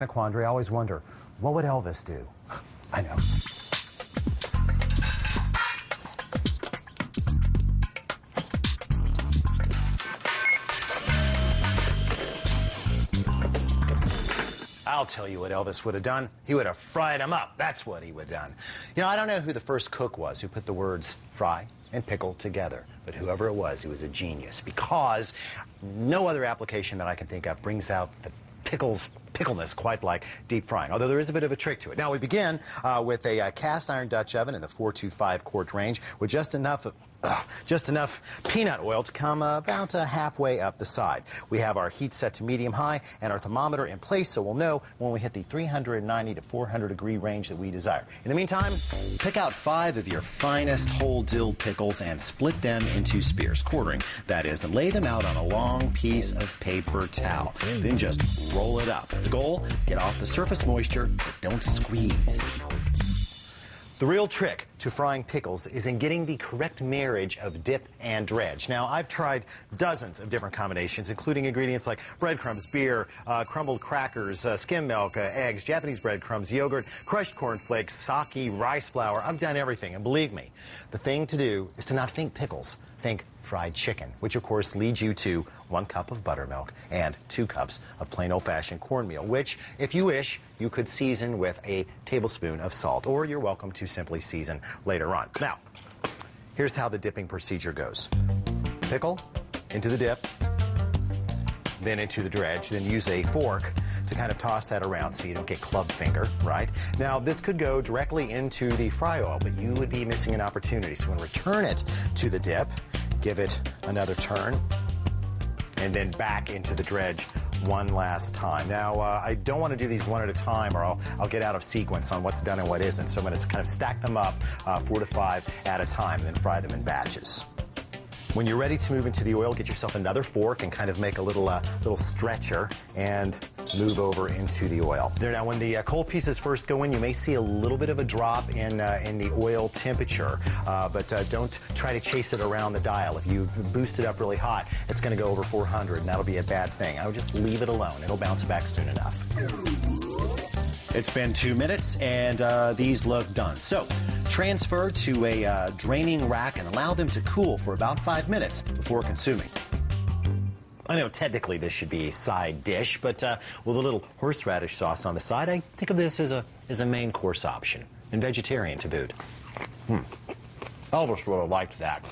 A quandary. I always wonder, what would Elvis do? I know. I'll tell you what Elvis would have done. He would have fried them up. That's what he would have done. You know, I don't know who the first cook was who put the words fry and pickle together, but whoever it was, he was a genius, because no other application that I can think of brings out the pickleness quite like deep frying, although there is a bit of a trick to it. Now, we begin with a cast iron Dutch oven in the 425 quart range with just enough peanut oil to come about halfway up the side. We have our heat set to medium high and our thermometer in place, so we'll know when we hit the 390 to 400 degree range that we desire. In the meantime, pick out 5 of your finest whole dill pickles and split them into spears, quartering, that is, and lay them out on a long piece of paper towel. Then just roll it up. The goal, get off the surface moisture, but don't squeeze. The real trick to frying pickles is in getting the correct marriage of dip and dredge. Now, I've tried dozens of different combinations, including ingredients like breadcrumbs, beer, crumbled crackers, skim milk, eggs, Japanese breadcrumbs, yogurt, crushed cornflakes, sake, rice flour. I've done everything, and believe me, the thing to do is to not think pickles. Think fried chicken, which of course leads you to 1 cup of buttermilk and 2 cups of plain old-fashioned cornmeal, which, if you wish, you could season with a tablespoon of salt, or you're welcome to simply season later on. Now, here's how the dipping procedure goes. Pickle into the dip, then into the dredge, then use a fork to kind of toss that around so you don't get club finger, right? Now, this could go directly into the fry oil, but you would be missing an opportunity. So when we return it to the dip, give it another turn, and then back into the dredge one last time. Now, I don't want to do these one at a time, or I'll get out of sequence on what's done and what isn't. So I'm going to kind of stack them up 4 to 5 at a time, and then fry them in batches. When you're ready to move into the oil, get yourself another fork and kind of make a little stretcher and move over into the oil. There, now, when the cold pieces first go in, you may see a little bit of a drop in the oil temperature, but don't try to chase it around the dial. If you boost it up really hot, it's going to go over 400, and that'll be a bad thing. I would just leave it alone. It'll bounce back soon enough. It's been 2 minutes, and these look done. So, transfer to a draining rack and allow them to cool for about 5 minutes before consuming. I know technically this should be a side dish, but with a little horseradish sauce on the side, I think of this as a main course option, and vegetarian to boot. Elvis would have liked that.